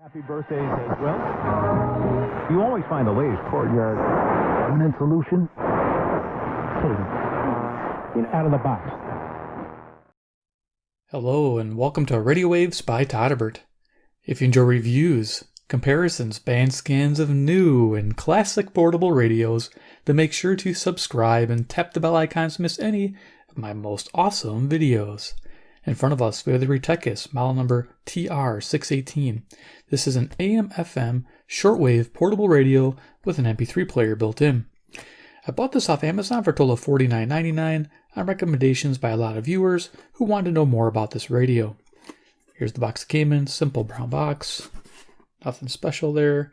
Happy birthdays as well. You always find the latest courtyard permanent solution. Out of the box. Hello and welcome to Radio Waves by todderbert. If you enjoy reviews, comparisons, band scans of new and classic portable radios, then make sure to subscribe and tap the bell icon to miss any of my most awesome videos. In front of us, we have the Retekess model number TR618. This is an AM/FM shortwave portable radio with an MP3 player built in. I bought this off Amazon for a total of $49.99 on recommendations by a lot of viewers who wanted to know more about this radio. Here's the box it came in, simple brown box, nothing special there.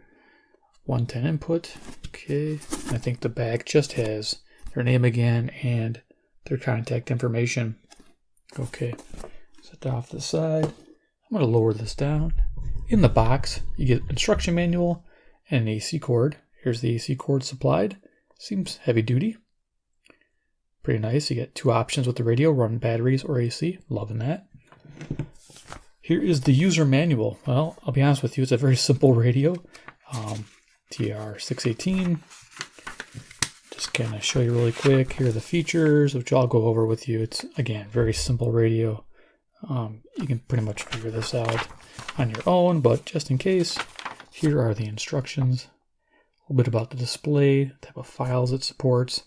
110 input, okay. I think the bag just has their name again and their contact information. Okay, set that off to the side. I'm going to lower this down. In the box, you get instruction manual and an AC cord. Here's the AC cord supplied. Seems heavy duty. Pretty nice. You get two options with the radio, run batteries or AC. Loving that. Here is the user manual. Well, I'll be honest with you, it's a very simple radio. TR618. Just kind of show you really quick. Here are the features, which I'll go over with you. It's, again, very simple radio. You can pretty much figure this out on your own, but just in case, here are the instructions. A little bit about the display, type of files it supports,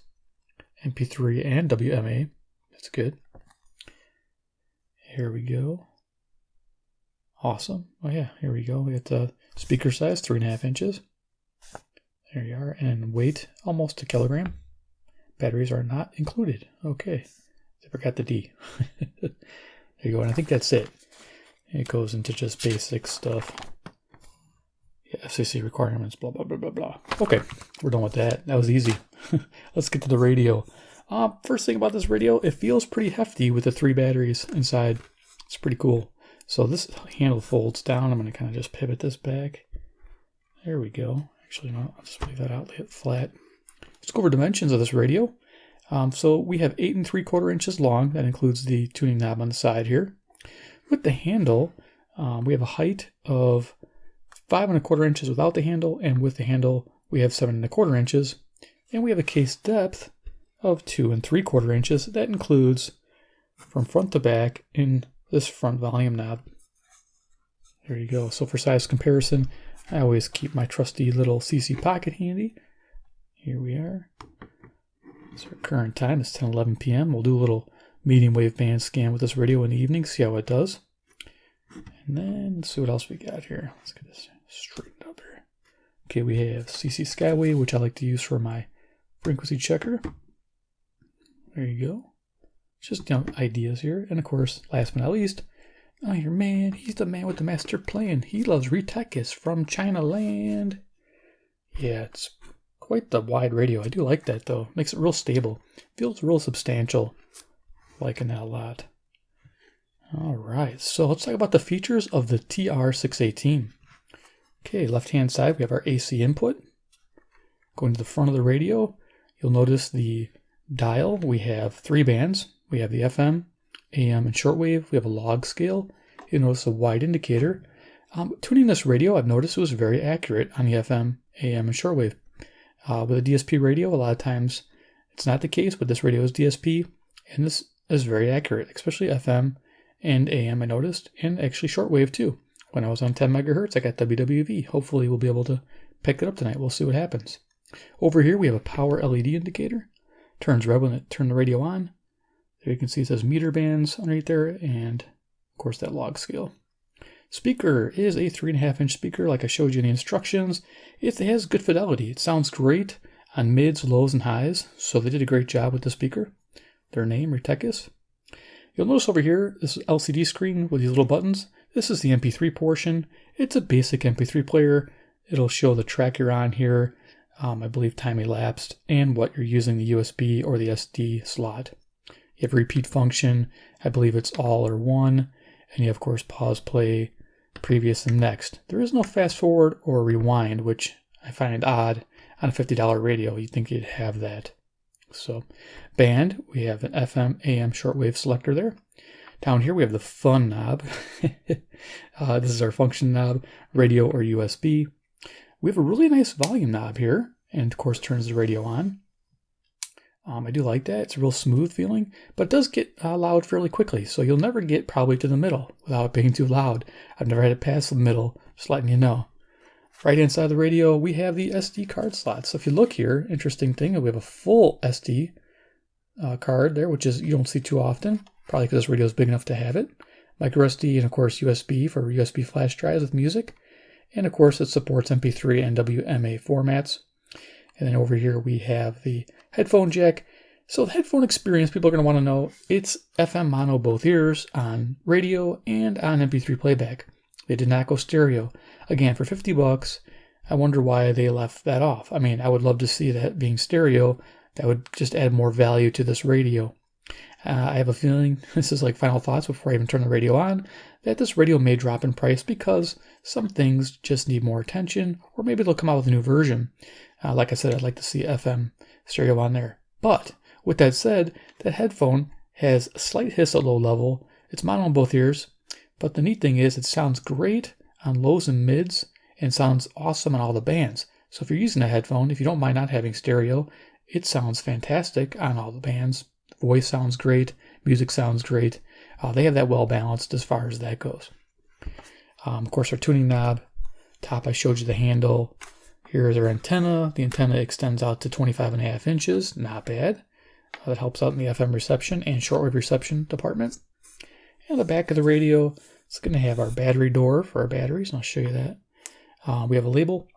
MP3 and WMA. That's good. Here we go. Awesome. Oh yeah, here we go. We got the speaker size, 3.5 inches. There you are. And weight, almost a kilogram. Batteries are not included. Okay. I forgot the D. There you go. And I think that's it. It goes into just basic stuff. Yeah, FCC requirements, blah, blah, blah, blah, blah. Okay, we're done with that. That was easy. Let's get to the radio. First thing about this radio, it feels pretty hefty with the 3 batteries inside. It's pretty cool. So this handle folds down. I'm going to kind of just pivot this back. There we go. Actually, no, I'll just leave that out, lay it flat. Let's go over dimensions of this radio. So we have 8 3/4 inches long. That includes the tuning knob on the side here. With the handle, we have a height of 5 1/4 inches without the handle, and with the handle, we have 7 1/4 inches. And we have a case depth of 2 3/4 inches. That includes from front to back in this front volume knob. There you go. So for size comparison, I always keep my trusty little CC pocket handy. Here we are. So our current time is 10:11 p.m. We'll do a little medium wave band scan with this radio in the evening, see how it does. And then let's see what else we got here. Let's get this straightened up here. Okay, we have CC Skywave, which I like to use for my frequency checker. There you go. Just ideas here. And of course, last but not least, oh, your man, he's the man with the master plan. He loves Retekess from China land. Yeah, it's quite the wide radio. I do like that, though. Makes it real stable. Feels real substantial. Liking that a lot. All right, so let's talk about the features of the TR618. Okay, left-hand side, we have our AC input. Going to the front of the radio, you'll notice the dial. We have 3 bands. We have the FM, AM, and shortwave. We have a log scale. You'll notice a wide indicator. Tuning this radio, I've noticed it was very accurate on the FM, AM, and shortwave. With a DSP radio, a lot of times it's not the case, but this radio is DSP, and this is very accurate, especially FM and AM, I noticed, and actually shortwave too. When I was on 10 megahertz, I got WWV. Hopefully we'll be able to pick it up tonight. We'll see what happens. Over here, we have a power LED indicator. Turns red when I turn the radio on. There you can see it says meter bands underneath there, and of course that log scale. Speaker is a 3.5 inch speaker, like I showed you in the instructions. It has good fidelity. It sounds great on mids, lows, and highs, so they did a great job with the speaker. Their name, Retekess. You'll notice over here, this is LCD screen with these little buttons. This is the MP3 portion. It's a basic MP3 player. It'll show the track you're on here, I believe time elapsed, and what you're using the USB or the SD slot. You have repeat function. I believe it's all or one. And you have, of course, pause, play, previous, and next. There is no fast forward or rewind, which I find odd on a $50 radio. You'd think you'd have that. So, band, we have an FM, AM shortwave selector there. Down here we have the fun knob. This is our function knob, radio or USB. We have a really nice volume knob here, and of course turns the radio on. I do like that. It's a real smooth feeling, but it does get loud fairly quickly, so you'll never get probably to the middle without it being too loud. I've never had it pass the middle, just letting you know. Right hand side of the radio, we have the SD card slot. So if you look here, interesting thing, we have a full SD card there, which is you don't see too often, probably because this radio is big enough to have it. Micro SD and of course USB for USB flash drives with music. And of course it supports MP3 and WMA formats. And then over here we have the headphone jack. So the headphone experience, people are going to want to know, it's FM mono both ears on radio and on MP3 playback. They did not go stereo. Again, for $50, I wonder why they left that off. I mean, I would love to see that being stereo. That would just add more value to this radio. I have a feeling, this is like final thoughts before I even turn the radio on, that this radio may drop in price because some things just need more attention, or maybe they'll come out with a new version. Like I said, I'd like to see FM stereo on there. But with that said, that headphone has a slight hiss at low level. It's mono on both ears. But the neat thing is it sounds great on lows and mids and sounds awesome on all the bands. So if you're using a headphone, if you don't mind not having stereo, it sounds fantastic on all the bands. The voice sounds great. Music sounds great. They have that well balanced as far as that goes. Of course, our tuning knob. Top, I showed you the handle. Here's our antenna. The antenna extends out to 25.5 inches. Not bad. That helps out in the FM reception and shortwave reception department. And the back of the radio, it's going to have our battery door for our batteries, and I'll show you that. We have a label.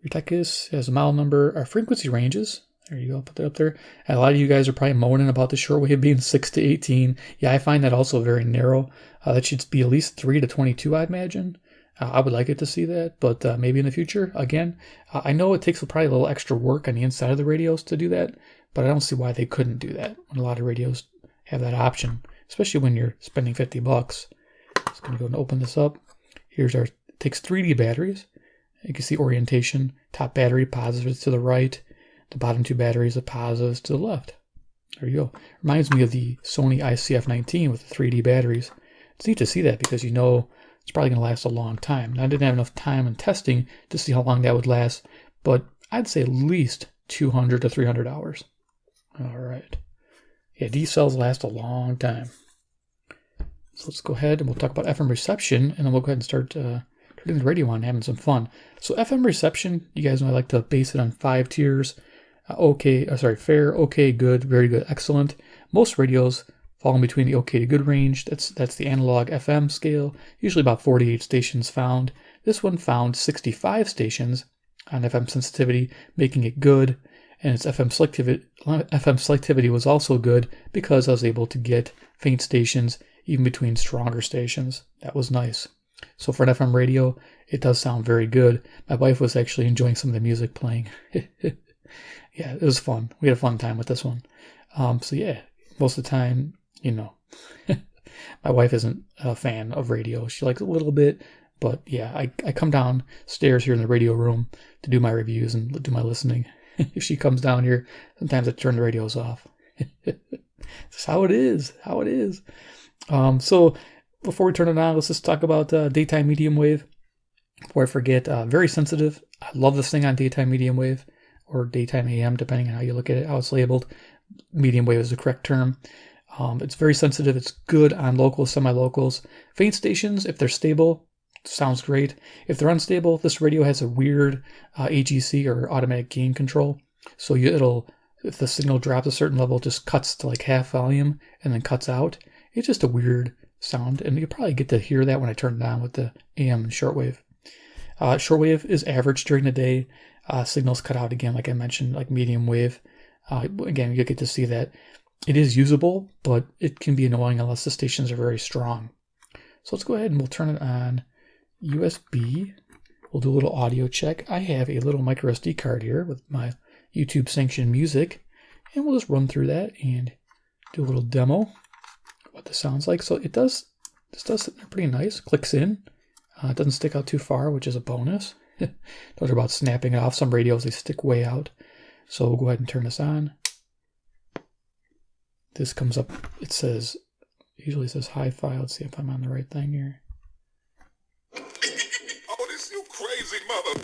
Retekess has a model number. Our frequency ranges. There you go. I'll put that up there. And a lot of you guys are probably moaning about the shortwave being 6 to 18. Yeah, I find that also very narrow. That should be at least 3 to 22, I'd imagine. I would like it to see that, but maybe in the future. Again, I know it takes probably a little extra work on the inside of the radios to do that, but I don't see why they couldn't do that when a lot of radios have that option, especially when you're spending $50. Just going to go and open this up. Here's our, it takes 3D batteries. You can see orientation. Top battery, positives to the right. The bottom two batteries, the positives to the left. There you go. Reminds me of the Sony ICF-19 with the 3D batteries. It's neat to see that because you know it's probably going to last a long time. And I didn't have enough time in testing to see how long that would last, but I'd say at least 200 to 300 hours. All right. Yeah, these cells last a long time. So let's go ahead and we'll talk about FM reception, and then we'll go ahead and start turning the radio on and having some fun. So FM reception, you guys know I like to base it on 5 tiers. Fair, okay, good, very good, excellent. Most radios fall in between the okay to good range. That's the analog FM scale, usually about 48 stations found. This one found 65 stations on FM sensitivity, making it good. And its FM selectivity was also good because I was able to get faint stations even between stronger stations. That was nice. So for an FM radio, it does sound very good. My wife was actually enjoying some of the music playing. Yeah, it was fun. We had a fun time with this one. So yeah, most of the time, you know, my wife isn't a fan of radio. She likes a little bit, but yeah, I come downstairs here in the radio room to do my reviews and do my listening. If she comes down here, sometimes I turn the radios off. That's how it is. So before we turn it on, let's just talk about daytime medium wave. Before I forget, very sensitive. I love this thing on daytime medium wave or daytime AM, depending on how you look at it, how it's labeled. Medium wave is the correct term. It's very sensitive. It's good on locals, semi-locals. Faint stations, if they're stable, sounds great. If they're unstable, this radio has a weird AGC or automatic gain control. So if the signal drops a certain level, it just cuts to like half volume and then cuts out. It's just a weird sound, and you probably get to hear that when I turn it on with the AM and shortwave. Shortwave is average during the day. Signals cut out again, like I mentioned, like medium wave. Again, you get to see that. It is usable, but it can be annoying unless the stations are very strong. So let's go ahead and we'll turn it on USB. We'll do a little audio check. I have a little micro SD card here with my YouTube sanctioned music, and we'll just run through that and do a little demo what this sounds like. So this does sit there pretty nice. Clicks in. It doesn't stick out too far, which is a bonus. Those are about snapping it off. Some radios, they stick way out. So we'll go ahead and turn this on. This comes up. It says Usually it says hi-fi. Let's see if I'm on the right thing here. Oh, this you crazy mother.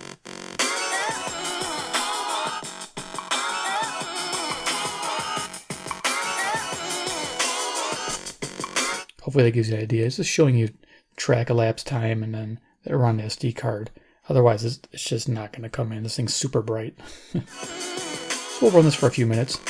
Hopefully that gives you an idea. It's just showing you track elapsed time and then run the SD card. Otherwise, it's just not going to come in. This thing's super bright. So we'll run this for a few minutes.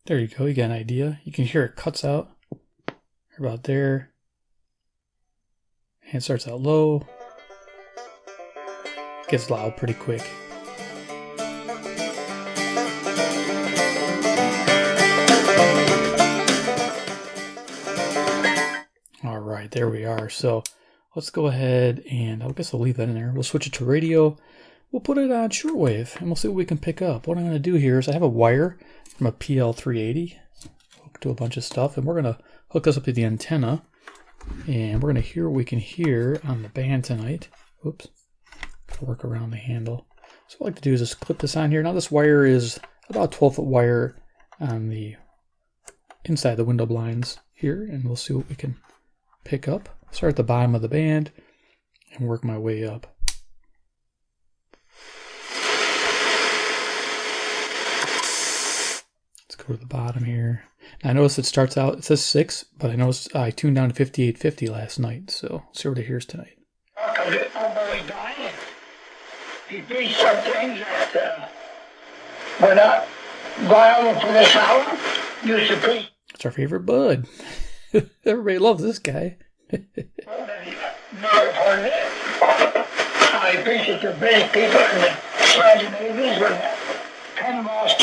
There you go, you got an idea. You can hear it cuts out about there. And it starts out low. Gets loud pretty quick. All right, there we are. So let's go ahead and I guess I'll leave that in there. We'll switch it to radio. We'll put it on shortwave and we'll see what we can pick up. What I'm going to do here is I have a wire from a PL380 hooked to a bunch of stuff, and we're going to hook this up to the antenna, and we're going to hear what we can hear on the band tonight. Oops, gotta work around the handle. So what I like to do is just clip this on here. Now this wire is about a 12-foot wire on the inside the window blinds here, and we'll see what we can pick up. Start at the bottom of the band and work my way up. Go to the bottom here. Now I notice it starts out, it says 6, but I noticed I tuned down to 5850 last night, so let's see what it hears tonight. He did something that were not viable for this hour. Used to be. It's our favorite bud. Everybody loves this guy. Never heard it. I appreciate the British people and the Scandinavians were kind of lost.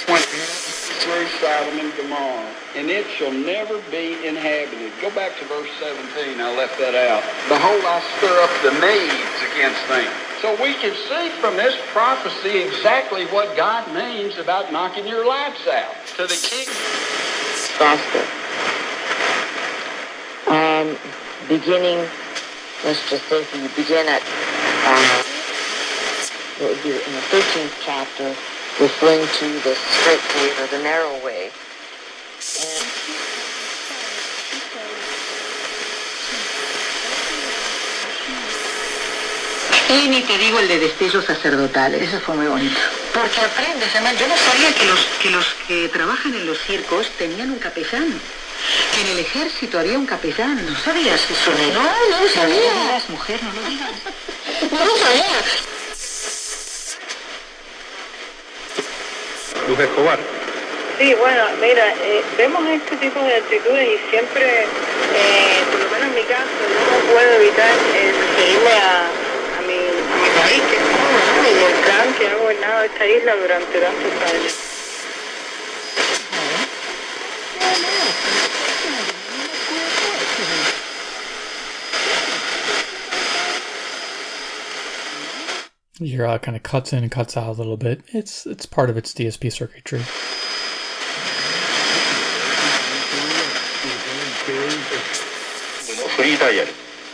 Through Sodom and Gomorrah, and it shall never be inhabited. Go back to verse 17. I left that out. Behold, I stir up the Medes against them. So we can see from this prophecy exactly what God means about knocking your lights out to the king. Gospel. Beginning, let's just say if you begin at, what would be in the 13th chapter, referring to the straight way or the narrow way. Y ni te digo el de destellos sacerdotales. Eso fue muy bonito. Porque aprendes, además, yo no sabía que los que trabajan en los circos tenían un capellán. Que en el ejército había un capellán. ¿No sabías eso? No lo sabía. No lo digas, mujer, no lo digas. No lo sabía. Luz Escobar. Sí, bueno, mira, vemos este tipo de actitudes y siempre, por lo menos en mi caso, yo no puedo evitar referirme a mi país, que es Cuba, ¿no? Y el clan que ha gobernado esta isla durante tantos años. Your kind of cuts in and cuts out a little bit. It's part of its DSP circuitry. Free dial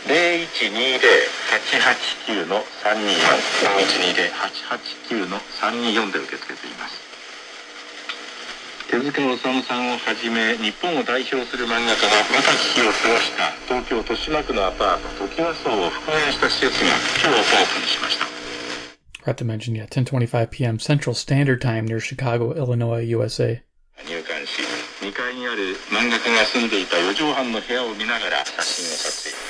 0120-889-324 で受け付けています。手塚治虫さんをはじめ日本を代表する漫画家が若き日を過ごした東京豊島区のアパートトキワ荘を復元した施設が今日オープンしました。 Forgot to mention, 10:25 p.m. Central Standard Time near Chicago, Illinois, USA. 入館し、2階にある漫画家が住んでいた4畳半の部屋を見ながら写真を撮影。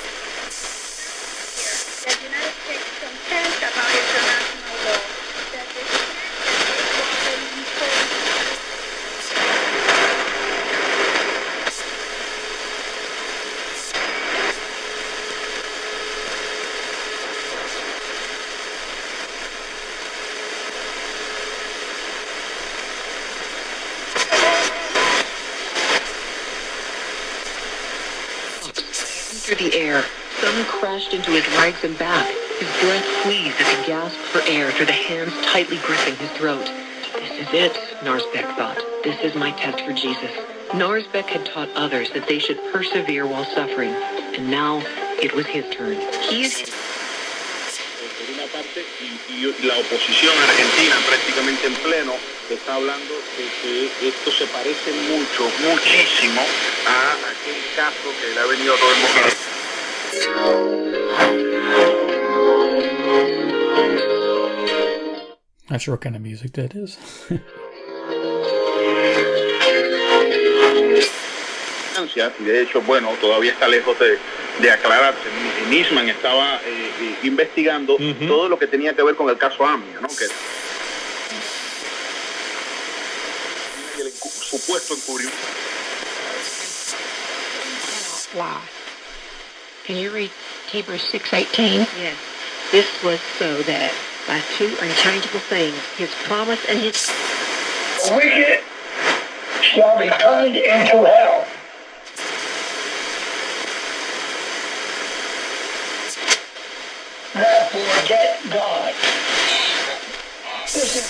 Through the air, some crashed into his legs and back. His breath wheezed as he gasped for air through the hands tightly gripping his throat. This is it, Narsbeck thought. This is my test for Jesus. Narsbeck had taught others that they should persevere while suffering, and now it was his turn. He is... Por una parte, y la oposición argentina prácticamente en pleno está hablando de que esto se parece muchísimo a aquel caso que le ha venido a todo el mundo. Not sure what kind of music that is. De hecho, bueno, todavía está lejos de aclararse. Nisman estaba investigando todo lo que tenía que ver con el caso AMIA, ¿no? Que el supuesto encubrimiento. Wow. Can you read Hebrews 6:18? Yes. This was so that by two unchangeable things, his promise and his... The wicked shall be turned into hell. Therefore, get God. This is...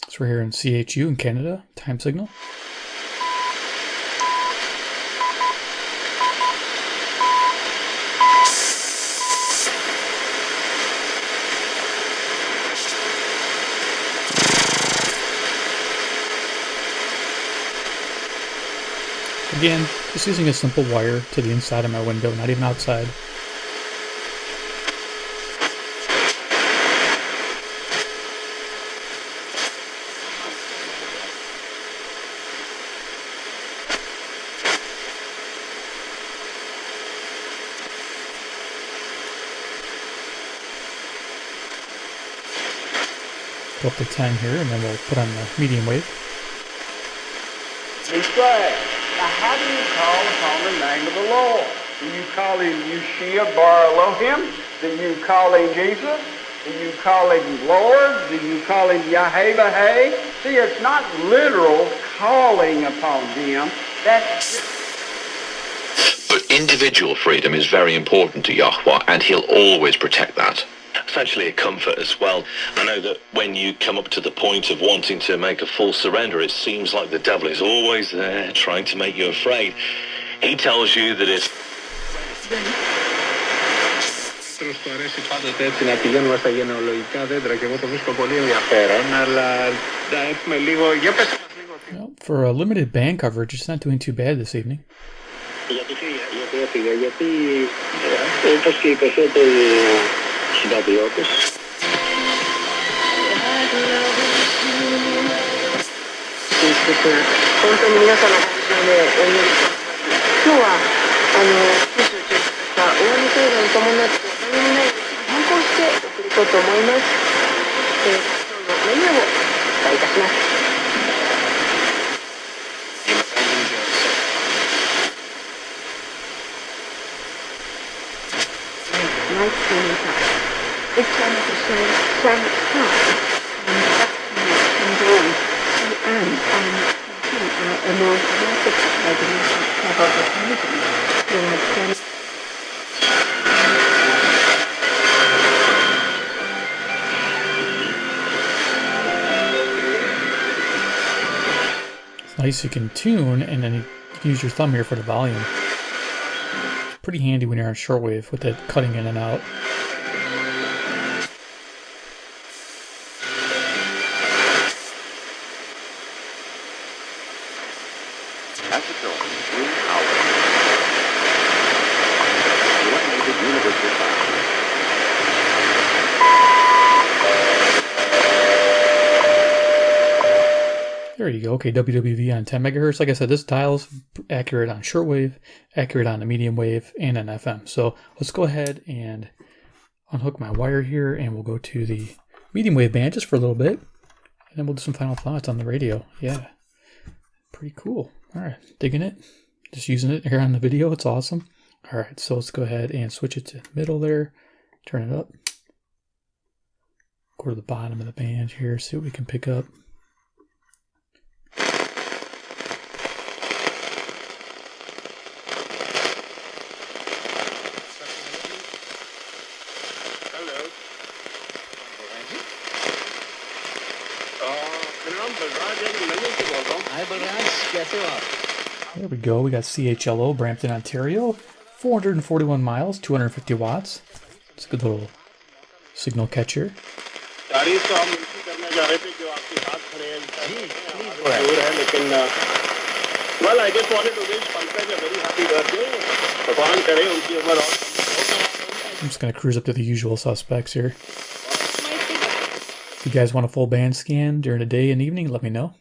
So we're here in CHU in Canada, time signal. Again, just using a simple wire to the inside of my window, not even outside. Go up to 10 here, and then we'll put on the medium wave. He said, now how do you call upon the name of the Lord? Do you call him Yeshua Bar Elohim? Do you call him Jesus? Do you call him Lord? Do you call him Yahweh? See, it's not literal calling upon him. But individual freedom is very important to Yahweh, and he'll always protect that. Essentially a comfort as well. I know that when you come up to the point of wanting to make a full surrender, it seems like the devil is always there trying to make you afraid. He tells you that it's... Well, for a limited band coverage, it's not doing too bad this evening. It's nice you can tune and then you can use your thumb here for the volume. It's pretty handy when you're on shortwave with that cutting in and out. There you go. Okay, WWV on 10 megahertz. Like I said, this dial is accurate on shortwave, accurate on the medium wave, and on FM. So let's go ahead and unhook my wire here, and we'll go to the medium wave band just for a little bit, and then we'll do some final thoughts on the radio. Yeah, pretty cool. All right, digging it. Just using it here on the video. It's awesome. All right, so let's go ahead and switch it to middle there. Turn it up. Go to the bottom of the band here, see what we can pick up. There we go. We got CHLO, Brampton, Ontario. 441 miles, 250 watts. It's a good little signal catcher. Well, I just wanted to wish Pankaj a very happy birthday. I'm just going to cruise up to the usual suspects here. If you guys want a full band scan during the day and evening, let me know.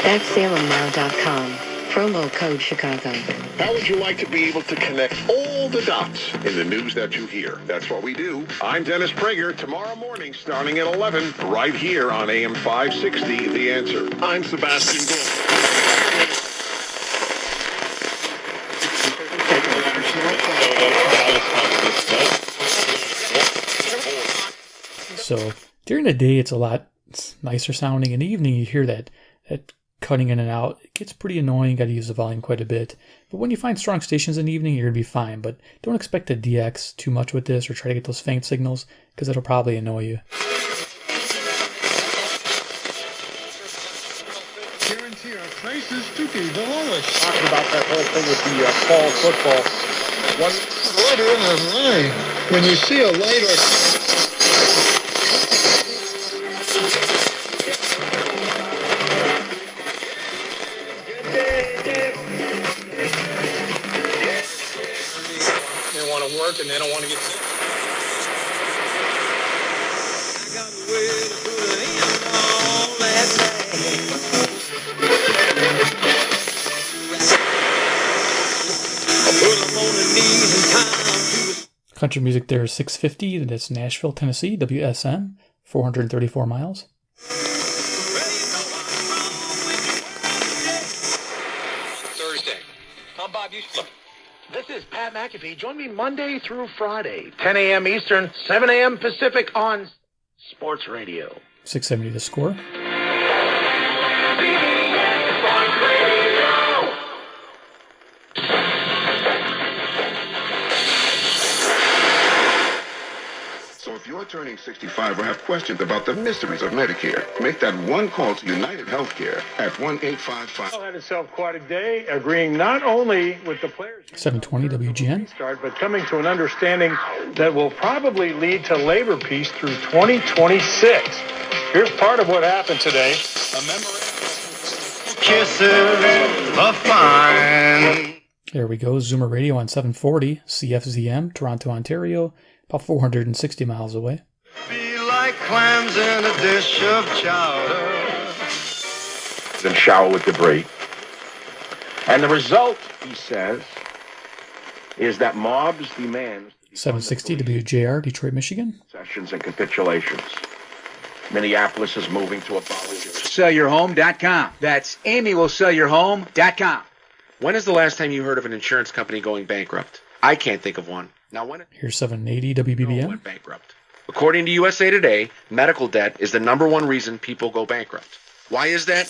That's SalemNow.com. Promo code Chicago. How would you like to be able to connect all the dots in the news that you hear? That's what we do. I'm Dennis Prager. Tomorrow morning, starting at 11, right here on AM 560, The Answer. I'm Sebastian Bull. So during the day, it's a lot nicer sounding. In the evening, you hear that cutting in and out. It gets pretty annoying. You got to use the volume quite a bit. But when you find strong stations in the evening, you're going to be fine. But don't expect to DX too much with this or try to get those faint signals because it'll probably annoy you. Guarantee our prices to be the lowest. Talking about that whole thing with the fall football. What in the line? When you see a light or... and they don't want to get sick. I got a way to put it in all that I put them on the knees in time. Country music there is 650. That's Nashville, Tennessee, WSM, 434 miles. Thursday. Tom Bob, you look. This is Pat McAfee. Join me Monday through Friday, 10 a.m. Eastern, 7 a.m. Pacific on Sports Radio. 670 The Score. So if you're turning 65 or have questions about the mysteries of Medicare, make that one call to United Healthcare at 1-855. Had itself quite a day, agreeing not only with the players 720 WGN. start, but coming to an understanding that will probably lead to labor peace through 2026. Here's part of what happened today. A Kisses of fine. There we go. Zoomer Radio on 740 CFZM, Toronto, Ontario, about 460 miles away. Be like clams in a dish of chowder. Then shower with debris. And the result, he says, is that mobs demand 760 WJR, Detroit, Michigan. sessions and capitulations. Minneapolis is moving to abolish SellYourHome.com. That's AmyWillSellYourHome.com. When is the last time you heard of an insurance company going bankrupt? I can't think of one. Now, when Here's 780 WBBM. went bankrupt? According to USA Today, medical debt is the number one reason people go bankrupt. Why is that?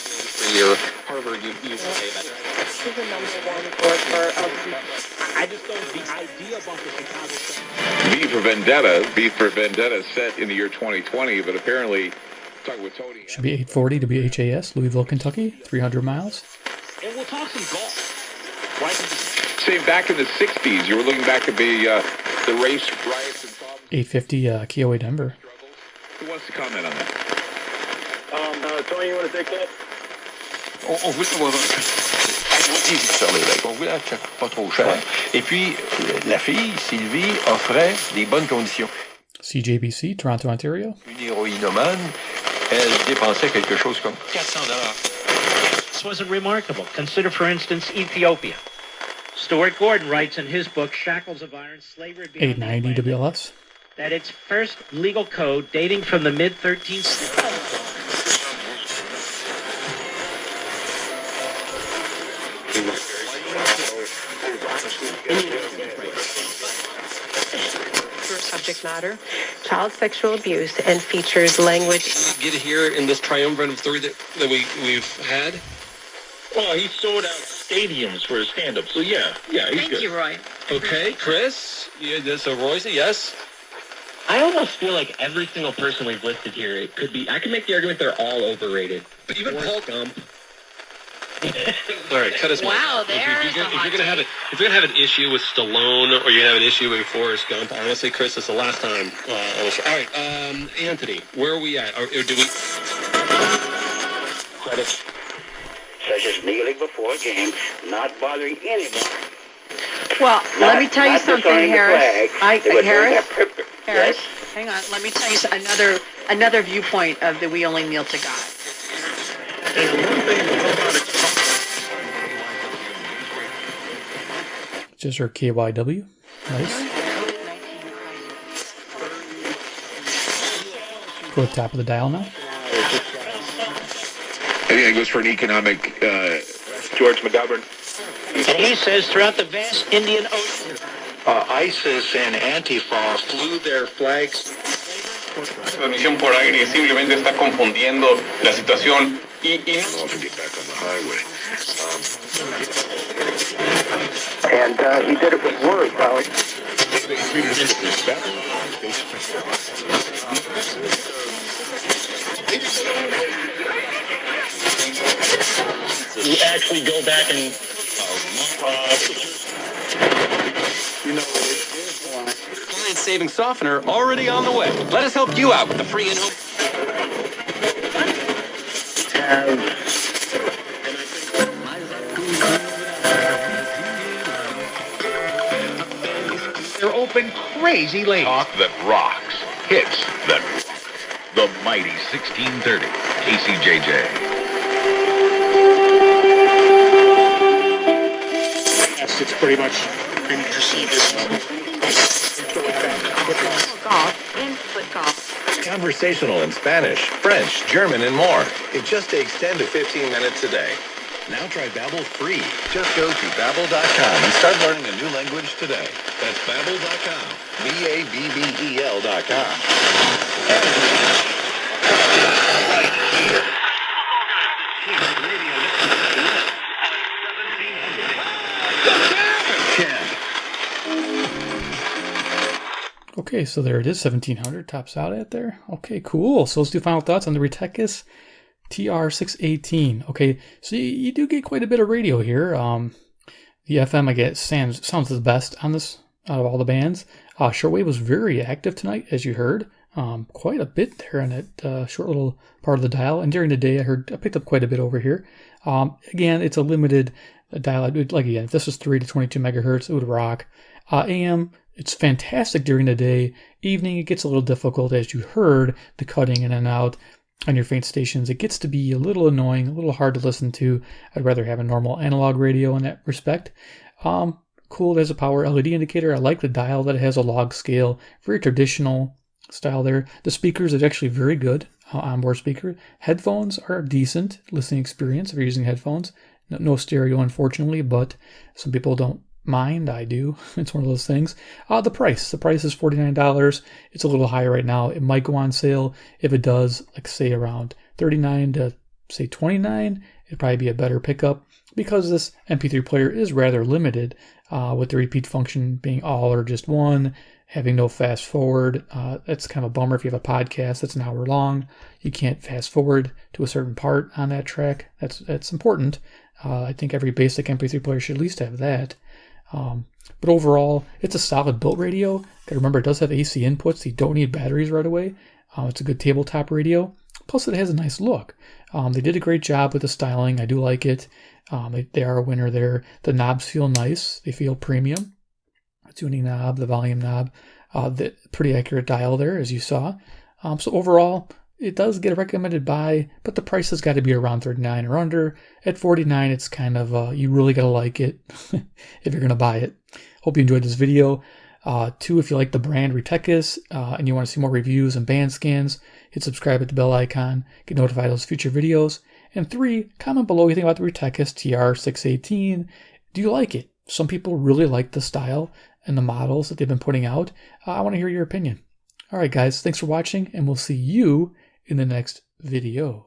Harvard, you pay that. This is the number one source for I just don't. The idea about the Chicago. V for Vendetta set in the year 2020, but apparently, talking with Tony. Should be 840 WHAS, Louisville, Kentucky, 300 miles. And we'll talk some golf. Say back in the 60s, you were looking back at the race riots and problems. 850 KOA Denver. Who wants to comment on that? Tony, you want to take that? On veut savoir. Allons-y, Victor, on veut pas trop cher. Et puis, la fille, Sylvie, offrait des bonnes conditions. CJBC, Toronto, Ontario. Une héroïnomane, elle dépensait quelque chose comme $400. This wasn't remarkable. Consider, for instance, Ethiopia. Stuart Gordon writes in his book, Shackles of Iron, Slavery Beyond the 890 WLS. that its first legal code, dating from the mid-13th century. Subject matter, child sexual abuse, and features language. Get here in this triumvirate of three that we've had. Well, he sold out stadiums for his stand-up, so yeah, he's Thank good. you, Roy. Okay, Chris. Yeah, so Royce, yes. I almost feel like every single person we've listed here, it could be. I can make the argument they're all overrated. But even Paul Gump. All right, cut us. Wow, if you're gonna have an issue with Stallone or you have an issue with Forrest Gump, honestly, Chris, it's the last time. All right, Anthony, where are we at? Or do we? Credit such as kneeling before a game, not bothering anyone. Well, let me tell you something, Harris. Harris, Yes? hang on. Let me tell you another viewpoint of the We Only Kneel to God. Just our KYW. Nice. Go to the top of the dial now. I think it goes for an economic, George McGovern. And he says throughout the vast Indian Ocean, ISIS and Antifa flew their flags. Transmisión por aire simplemente está confundiendo la situación y And he did it with words, Howard. You actually go back and Client-saving softener already on the way. Let us help you out with the free in-home. They're open crazy late. Talk that rocks. Hits that rock. The mighty 1630 KCJJ. Test, it's pretty much been perceived as Golf and foot golf. Conversational in Spanish, French, German, and more. It just takes 10 to 15 minutes a day. Now try Babbel free. Just go to Babbel.com and start learning a new language today. That's Babbel.com. Babbel.com. Right here. Okay, so there it is, 1700 tops out at there. Okay, cool. So let's do final thoughts on the Retekess TR618. Okay, so you do get quite a bit of radio here. The FM, I guess, sounds the best on this out of all the bands. Shortwave was very active tonight, as you heard. Quite a bit there on that short little part of the dial. And during the day, I picked up quite a bit over here. Again, it's a limited dial. Like again, if this was 3 to 22 megahertz, it would rock. AM, it's fantastic during the day. Evening, it gets a little difficult, as you heard, the cutting in and out on your faint stations. It gets to be a little annoying, a little hard to listen to. I'd rather have a normal analog radio in that respect. Cool, there's a power LED indicator. I like the dial that it has a log scale. Very traditional style there. The speakers are actually very good. Onboard speaker. Headphones are a decent listening experience if you're using headphones. No stereo, unfortunately, but some people don't mind. I do. It's one of those things. The price is $49. It's a little high right now. It might go on sale. If it does, like say around $39 to say $29, it'd probably be a better pickup because this MP3 player is rather limited, with the repeat function being all or just one, having no fast forward. That's kind of a bummer. If you have a podcast that's an hour long, you can't fast forward to a certain part on that track. That's important. I think every basic MP3 player should at least have that. But overall, it's a solid built radio. Gotta remember, it does have AC inputs. So you don't need batteries right away. It's a good tabletop radio. Plus, it has a nice look. They did a great job with the styling. I do like it. They are a winner there. The knobs feel nice. They feel premium. The tuning knob, the volume knob, the pretty accurate dial there, as you saw. So overall, it does get a recommended buy, but the price has got to be around $39 or under. At $49, it's kind of, you really got to like it if you're going to buy it. Hope you enjoyed this video. 2, if you like the brand Retekess and you want to see more reviews and band scans, hit subscribe at the bell icon, get notified of those future videos. And 3, comment below what you think about the Retekess TR618. Do you like it? Some people really like the style and the models that they've been putting out. I want to hear your opinion. All right, guys, thanks for watching, and we'll see you in the next video.